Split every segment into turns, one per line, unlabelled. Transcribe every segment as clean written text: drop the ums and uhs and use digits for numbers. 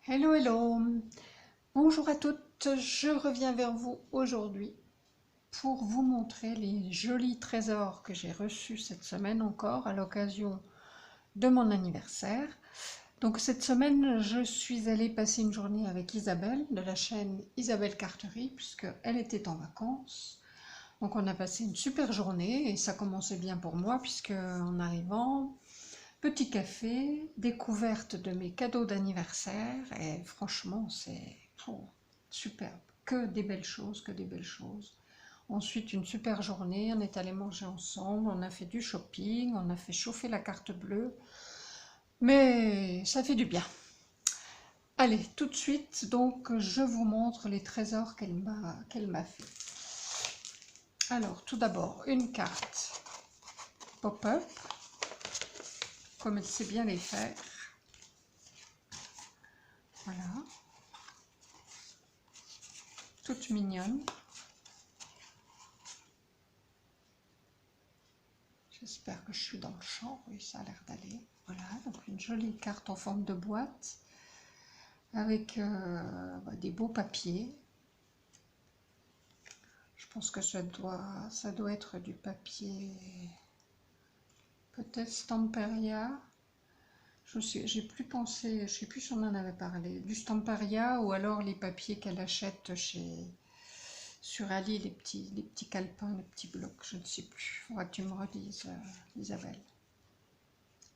Hello, hello! Bonjour à toutes, je reviens vers vous aujourd'hui pour vous montrer les jolis trésors que j'ai reçus cette semaine encore à l'occasion de mon anniversaire. Donc cette semaine, je suis allée passer une journée avec Isabelle de la chaîne Isabelle Carterie puisqu'elle était en vacances. Donc on a passé une super journée et ça commençait bien pour moi puisque en arrivant, petit café, découverte de mes cadeaux d'anniversaire et franchement c'est superbe, que des belles choses, que des belles choses. Ensuite une super journée, on est allé manger ensemble, on a fait du shopping, on a fait chauffer la carte bleue, mais ça fait du bien. Allez, tout de suite donc je vous montre les trésors qu'elle m'a fait. Alors tout d'abord une carte pop-up, comme elle sait bien les faire. Voilà. Toute mignonne. J'espère que je suis dans le champ. Oui, ça a l'air d'aller. Voilà, donc une jolie carte en forme de boîte avec des beaux papiers. Je pense que ça doit être du papier, peut-être Stamperia. J'ai plus pensé, je sais plus si on en avait parlé, du Stamperia ou alors les papiers qu'elle achète sur Ali, les petits calepins, les petits blocs, je ne sais plus. Il faudra que tu me redises, Isabelle.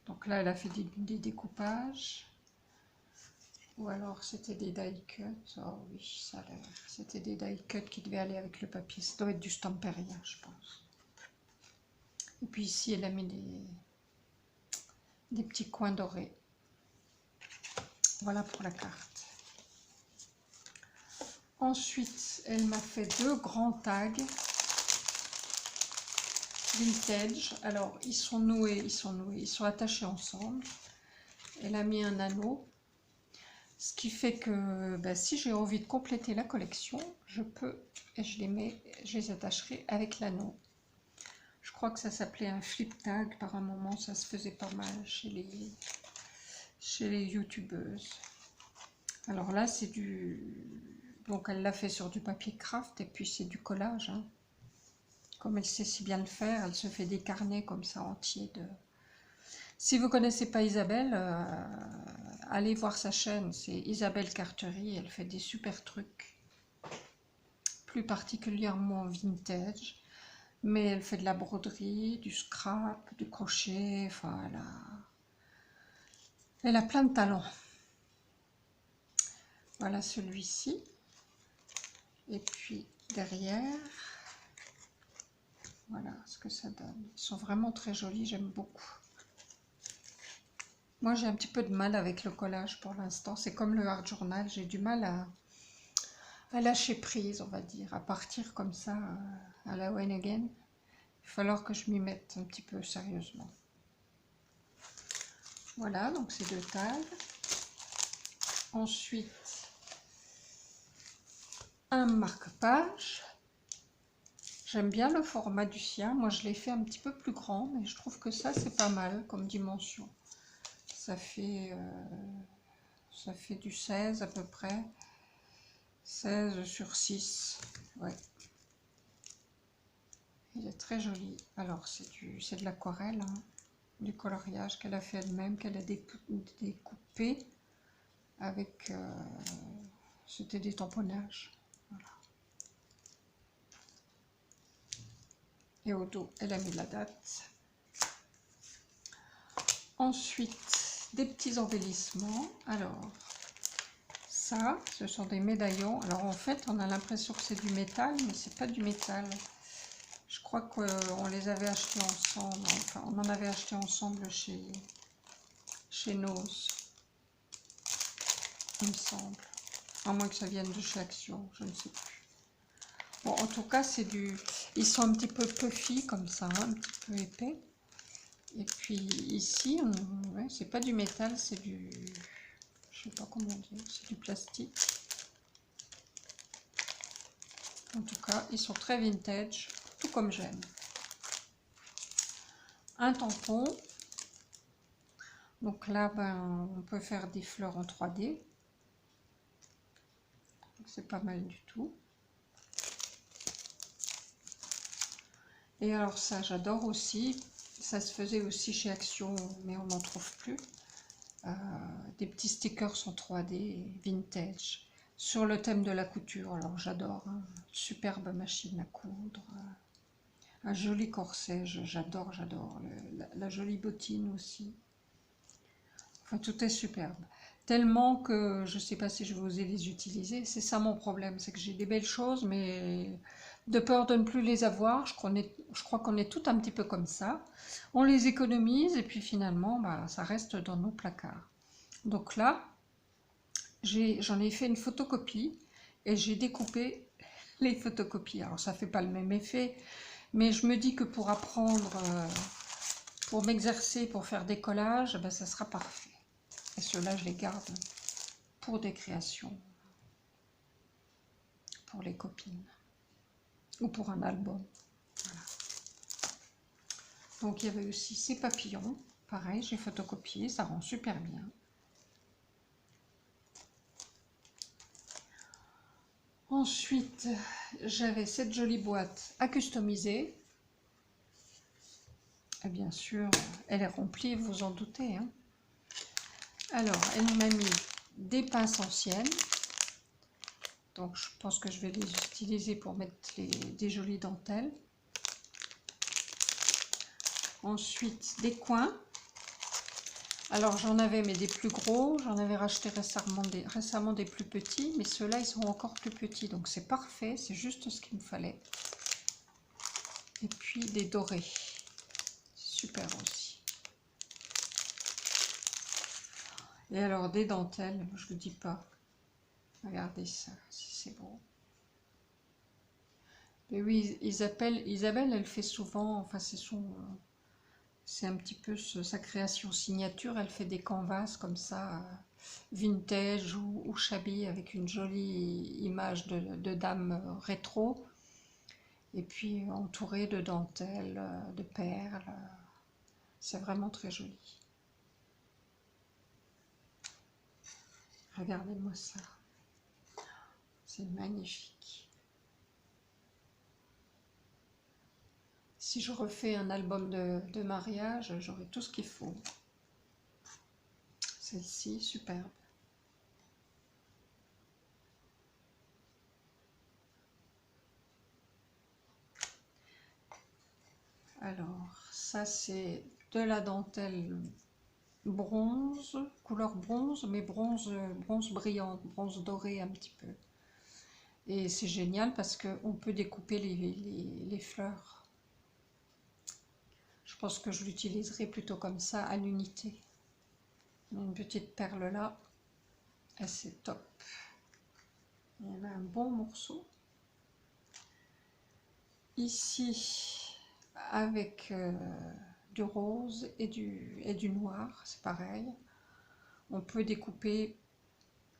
Donc là, elle a fait des découpages. Ou alors c'était des die cuts. Oh oui, ça a l'air. C'était des die cuts qui devaient aller avec le papier. Ça doit être du Stamperia, je pense. Et puis ici, elle a mis des petits coins dorés. Voilà pour la carte. Ensuite, elle m'a fait deux grands tags vintage. Alors, ils sont noués, ils sont attachés ensemble. Elle a mis un anneau. Ce qui fait que si j'ai envie de compléter la collection, je peux, et je les attacherai avec l'anneau. Je crois que ça s'appelait un flip tag par un moment, ça se faisait pas mal chez les youtubeuses. Alors là, c'est donc elle l'a fait sur du papier craft et puis c'est du collage. Hein. Comme elle sait si bien le faire, elle se fait des carnets comme ça entiers de... Si vous ne connaissez pas Isabelle, allez voir sa chaîne, c'est Isabelle Carterie, elle fait des super trucs, plus particulièrement vintage, mais elle fait de la broderie, du scrap, du crochet, enfin elle a plein de talents. Voilà celui-ci, et puis derrière, voilà ce que ça donne. Ils sont vraiment très jolis, j'aime beaucoup. Moi j'ai un petit peu de mal avec le collage pour l'instant, c'est comme le art journal, j'ai du mal à lâcher prise, on va dire, à partir comme ça à la one again. Il va falloir que je m'y mette un petit peu sérieusement. Voilà, donc ces deux tags. Ensuite, un marque-page. J'aime bien le format du sien. Moi, je l'ai fait un petit peu plus grand, mais je trouve que ça, c'est pas mal comme dimension. Ça fait du 16 à peu près. 16 sur 6. Ouais. Il est très joli. Alors, c'est de l'aquarelle, hein, du coloriage qu'elle a fait elle-même, qu'elle a découpé avec... c'était des tamponnages. Voilà. Et au dos, elle a mis la date. Ensuite, des petits embellissements. Alors, ça, ce sont des médaillons. Alors en fait, on a l'impression que c'est du métal, mais c'est pas du métal. Je crois qu'on les avait achetés ensemble. Enfin, on en avait acheté ensemble chez Nose, il me semble. À moins que ça vienne de chez Action, je ne sais plus. Bon, en tout cas, ils sont un petit peu puffy comme ça, hein, un petit peu épais. Et puis ici, ouais, c'est pas du métal, c'est du... Je sais pas comment dire, c'est du plastique. En tout cas, ils sont très vintage, tout comme j'aime. Un tampon. Donc là, on peut faire des fleurs en 3D. C'est pas mal du tout. Et alors ça, j'adore aussi. Ça se faisait aussi chez Action, mais on n'en trouve plus. Des petits stickers en 3D vintage sur le thème de la couture. Alors j'adore, hein. Superbe machine à coudre, un joli corset, j'adore, la jolie bottine aussi. Enfin, tout est superbe. Tellement que je ne sais pas si je vais oser les utiliser. C'est ça mon problème, c'est que j'ai des belles choses, mais de peur de ne plus les avoir, je crois qu'on est tout un petit peu comme ça. On les économise et puis finalement, bah, ça reste dans nos placards. Donc là, j'en ai fait une photocopie et j'ai découpé les photocopies. Alors ça fait pas le même effet, mais je me dis que pour apprendre, pour m'exercer, pour faire des collages, ben, ça sera parfait. Et ceux-là, je les garde pour des créations, pour les copines, ou pour un album. Voilà. Donc il y avait aussi ces papillons, pareil, j'ai photocopié, ça rend super bien. Ensuite, j'avais cette jolie boîte à customiser. Et bien sûr, elle est remplie, vous vous en doutez, hein. Alors, elle m'a mis des pinces anciennes. Donc, je pense que je vais les utiliser pour mettre des jolies dentelles. Ensuite, des coins. Alors, j'en avais, mais des plus gros. J'en avais racheté récemment des plus petits. Mais ceux-là, ils sont encore plus petits. Donc, c'est parfait. C'est juste ce qu'il me fallait. Et puis, des dorés. Super aussi. Et alors, des dentelles, je vous dis pas. Regardez ça, si c'est beau. Mais oui, Isabelle, elle fait souvent, enfin c'est un petit peu sa création signature, elle fait des canvas comme ça, vintage ou shabby, avec une jolie image de dame rétro, et puis entourée de dentelles, de perles, c'est vraiment très joli. Regardez-moi ça, c'est magnifique. Si je refais un album de mariage, j'aurai tout ce qu'il faut. Celle-ci, superbe. Alors, ça c'est de la dentelle bronze, couleur bronze, mais bronze brillante, bronze doré un petit peu. Et c'est génial parce qu'on peut découper les fleurs. Je pense que je l'utiliserai plutôt comme ça, à l'unité. Une petite perle là, et c'est top. Il y en a un bon morceau. Ici, avec du rose et du noir, c'est pareil. On peut découper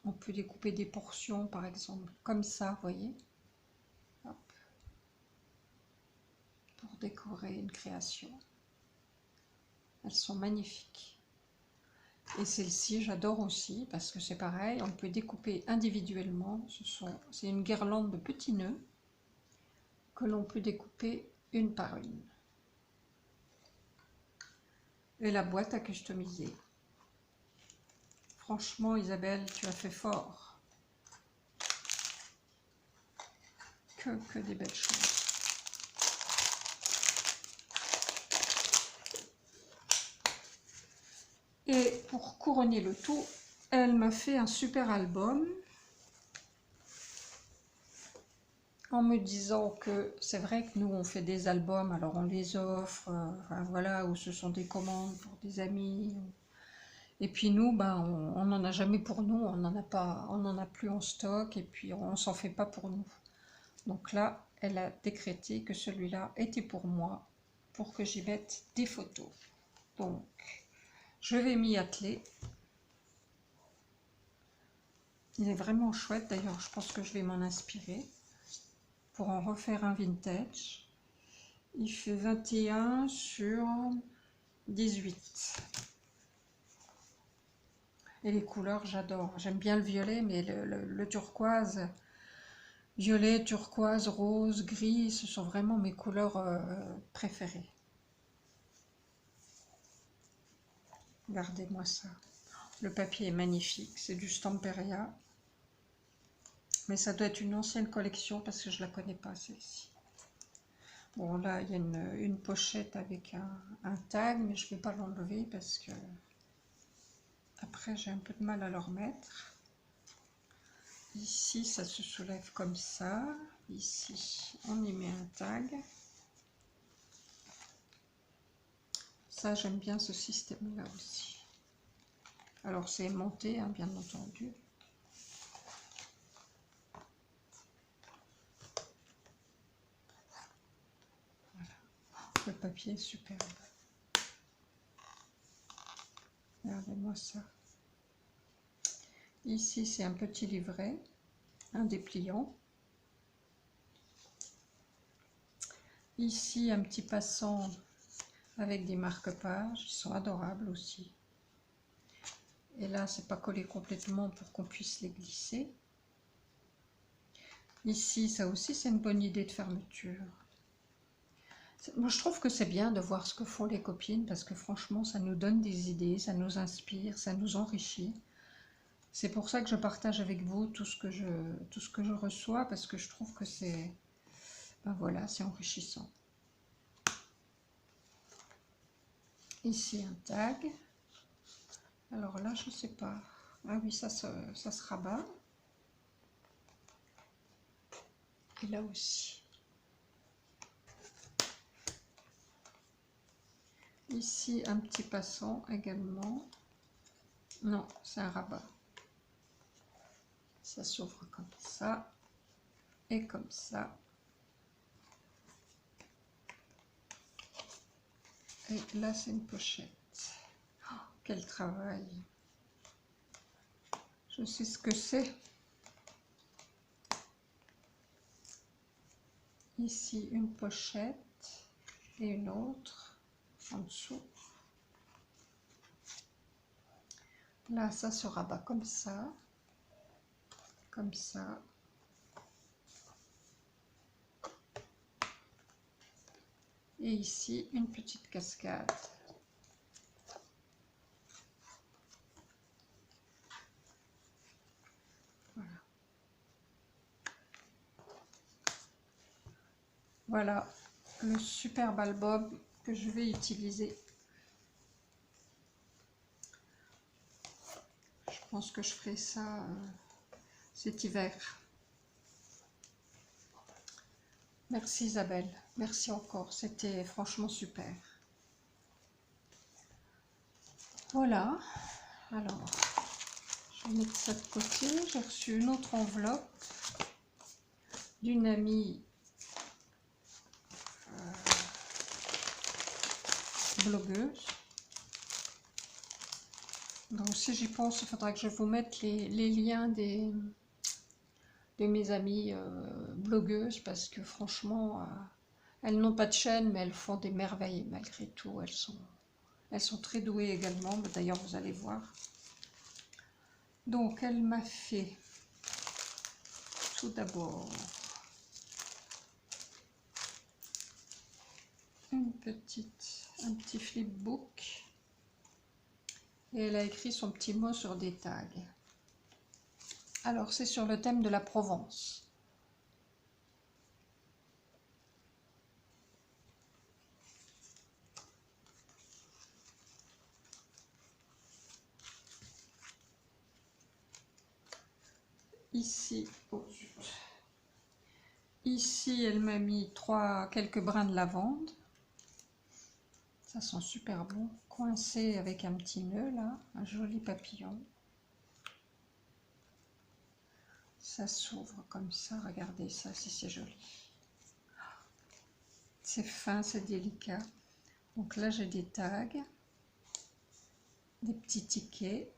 des portions, par exemple, comme ça, vous voyez. Hop. Pour décorer une création. Elles sont magnifiques. Et celle-ci, j'adore aussi, parce que c'est pareil, on peut découper individuellement. C'est une guirlande de petits nœuds que l'on peut découper une par une. Et la boîte à customiser. Franchement, Isabelle, tu as fait fort. Que des belles choses. Et pour couronner le tout, elle m'a fait un super album en me disant que c'est vrai que nous on fait des albums, alors on les offre, enfin, voilà, ou ce sont des commandes pour des amis. Et puis nous, ben, on n'en a jamais pour nous, on n'en a pas, on n'en a plus en stock, et puis on s'en fait pas pour nous. Donc là, elle a décrété que celui-là était pour moi, pour que j'y mette des photos. Donc, je vais m'y atteler. Il est vraiment chouette, d'ailleurs, je pense que je vais m'en inspirer pour en refaire un vintage. Il fait 21 sur 18. Et les couleurs, j'adore. J'aime bien le violet, mais le turquoise, Violet, turquoise, rose, gris, ce sont vraiment mes couleurs préférées. Regardez-moi ça. Le papier est magnifique, c'est du Stamperia. Mais ça doit être une ancienne collection parce que je ne la connais pas celle-ci. Bon là il y a une pochette avec un tag, mais je ne vais pas l'enlever parce que après j'ai un peu de mal à le remettre. Ici ça se soulève comme ça. Ici on y met un tag. Ça j'aime bien ce système là aussi. Alors c'est aimanté hein, bien entendu. Le papier est superbe. Regardez-moi ça. Ici, c'est un petit livret, un dépliant. Ici, un petit passant avec des marque-pages. Ils sont adorables aussi. Et là, c'est pas collé complètement pour qu'on puisse les glisser. Ici, ça aussi, c'est une bonne idée de fermeture. Moi, je trouve que c'est bien de voir ce que font les copines parce que franchement, ça nous donne des idées, ça nous inspire, ça nous enrichit. C'est pour ça que je partage avec vous tout ce que je reçois parce que je trouve que c'est, ben voilà, c'est enrichissant. Ici, un tag. Alors là, je ne sais pas. Ah oui, ça se rabat. Et là aussi. Ici, un petit passant également. Non, c'est un rabat. Ça s'ouvre comme ça. Et comme ça. Et là, c'est une pochette. Oh, quel travail! Je sais ce que c'est. Ici, une pochette et une autre en dessous. Là, ça se rabat comme ça. Comme ça. Et ici, une petite cascade. Voilà. Voilà le superbe album que je vais utiliser. Je pense que je ferai ça cet hiver. Merci Isabelle, merci encore, c'était franchement super. Voilà, alors je vais mettre ça de côté. J'ai reçu une autre enveloppe d'une amie blogueuse. Donc si j'y pense, il faudra que je vous mette les liens de mes amies blogueuses parce que franchement, elles n'ont pas de chaîne mais elles font des merveilles malgré tout. Elles sont très douées également, d'ailleurs vous allez voir. Donc elle m'a fait tout d'abord un petit flipbook et elle a écrit son petit mot sur des tags. Alors c'est sur le thème de la Provence. Ici, oh zut. Ici elle m'a mis quelques brins de lavande. Ça sent super bon, coincé avec un petit nœud là, un joli papillon. Ça s'ouvre comme ça, regardez ça si c'est joli. C'est fin, c'est délicat. Donc là j'ai des tags, des petits tickets,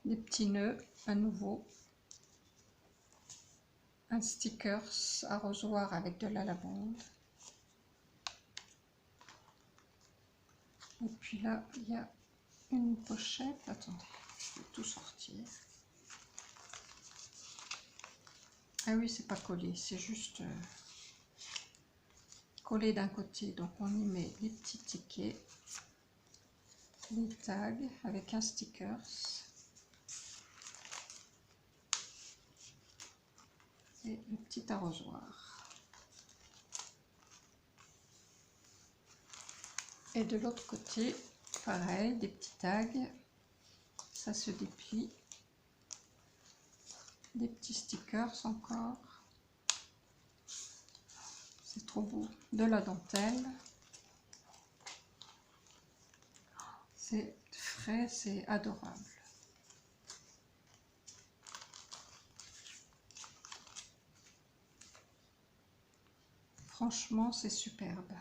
des petits nœuds à nouveau, un sticker arrosoir avec de la lavande. Et puis là, il y a une pochette. Attendez, je vais tout sortir. Ah oui, c'est pas collé, c'est juste collé d'un côté. Donc on y met les petits tickets, les tags avec un sticker et le petit arrosoir. Et de l'autre côté, pareil, des petits tags, ça se déplie. Des petits stickers encore. C'est trop beau. De la dentelle. C'est frais, c'est adorable. Franchement, c'est superbe.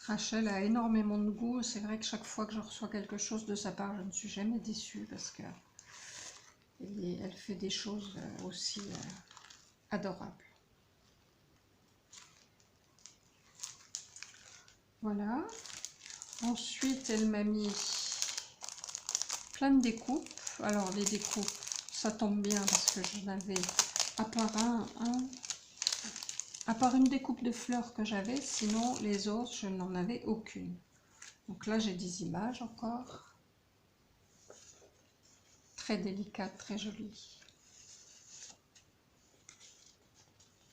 Rachel a énormément de goût. C'est vrai que chaque fois que je reçois quelque chose de sa part, je ne suis jamais déçue parce que elle fait des choses aussi adorables. Voilà. Ensuite, elle m'a mis plein de découpes. Alors, les découpes, ça tombe bien parce que j'en avais à part une découpe de fleurs que j'avais, sinon les autres, je n'en avais aucune. Donc là, j'ai des images encore. Très délicates, très jolies.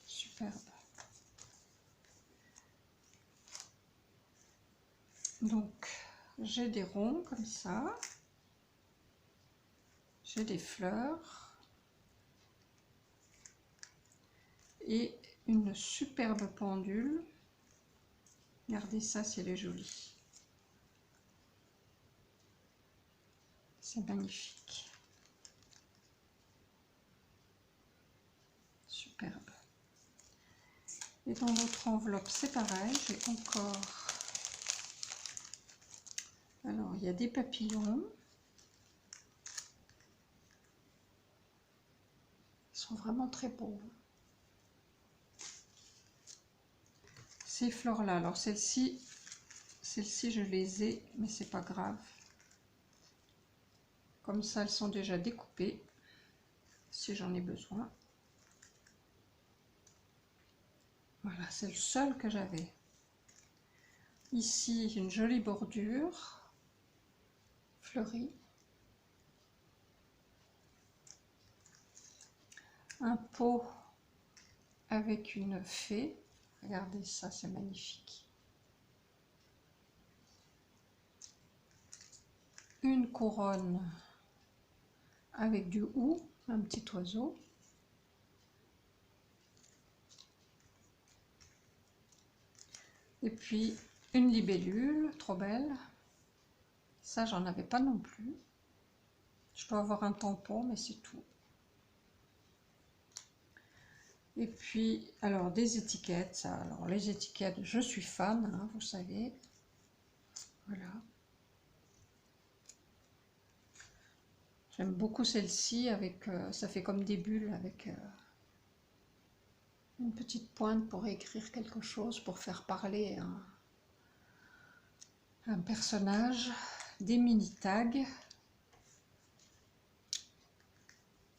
Superbe. Donc, j'ai des ronds comme ça. J'ai des fleurs. Et une superbe pendule. Regardez ça, c'est les joli. C'est magnifique. Superbe. Et dans l'autre enveloppe, c'est pareil. J'ai encore... Alors, il y a des papillons. Ils sont vraiment très beaux. Ces fleurs-là, alors celles-ci, je les ai, mais c'est pas grave. Comme ça, elles sont déjà découpées, si j'en ai besoin. Voilà, c'est le seul que j'avais. Ici, une jolie bordure fleurie. Un pot avec une fée. Regardez ça, c'est magnifique. Une couronne avec du hou, un petit oiseau. Et puis une libellule, trop belle. Ça, j'en avais pas non plus. Je dois avoir un tampon, mais c'est tout. Et puis, alors des étiquettes. Alors les étiquettes, je suis fan, hein, vous savez. Voilà. J'aime beaucoup celle-ci avec, ça fait comme des bulles avec une petite pointe pour écrire quelque chose, pour faire parler un personnage. Des mini tags.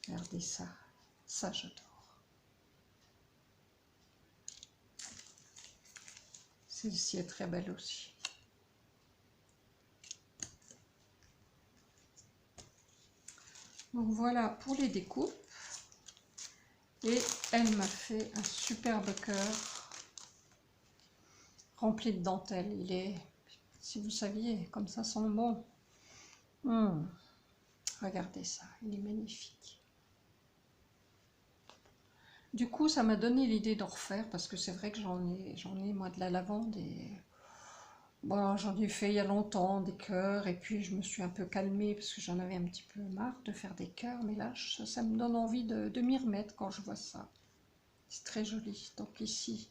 Regardez ça, ça j'adore. Celle-ci est très belle aussi. Donc voilà pour les découpes. Et elle m'a fait un superbe cœur rempli de dentelle. Il est, si vous saviez, comme ça sent bon. Regardez ça, il est magnifique. Du coup, ça m'a donné l'idée d'en refaire parce que c'est vrai que j'en ai moi de la lavande et bon, j'en ai fait il y a longtemps des cœurs et puis je me suis un peu calmée parce que j'en avais un petit peu marre de faire des cœurs, mais là ça me donne envie de m'y remettre quand je vois ça. C'est très joli. Donc ici,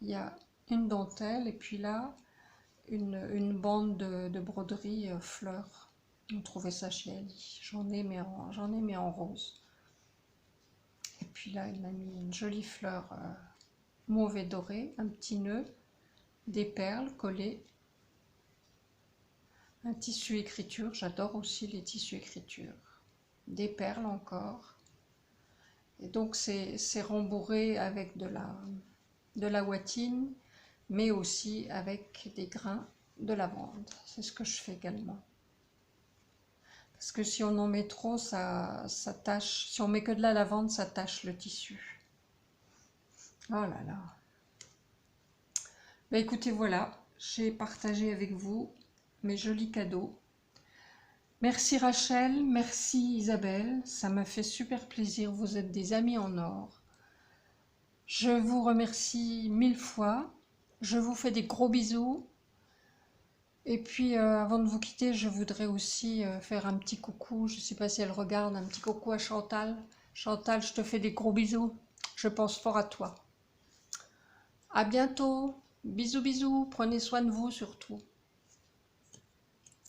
il y a une dentelle et puis là, une bande de broderie fleurs. On trouvait ça chez Ali. J'en ai mais en rose. Et puis là, il m'a mis une jolie fleur mauve et dorée, un petit nœud, des perles collées, un tissu écriture. J'adore aussi les tissus écriture. Des perles encore. Et donc c'est rembourré avec de la ouatine, mais aussi avec des grains de lavande. C'est ce que je fais également. Parce que si on en met trop, ça tâche. Si on met que de la lavande, ça tâche le tissu. Oh là là. Bah écoutez, voilà, j'ai partagé avec vous mes jolis cadeaux. Merci Rachel, merci Isabelle, ça m'a fait super plaisir, vous êtes des amis en or. Je vous remercie 1000 fois, je vous fais des gros bisous. Et puis avant de vous quitter, je voudrais aussi faire un petit coucou, je ne sais pas si elle regarde, un petit coucou à Chantal. Chantal, je te fais des gros bisous, je pense fort à toi. À bientôt, bisous bisous, prenez soin de vous surtout.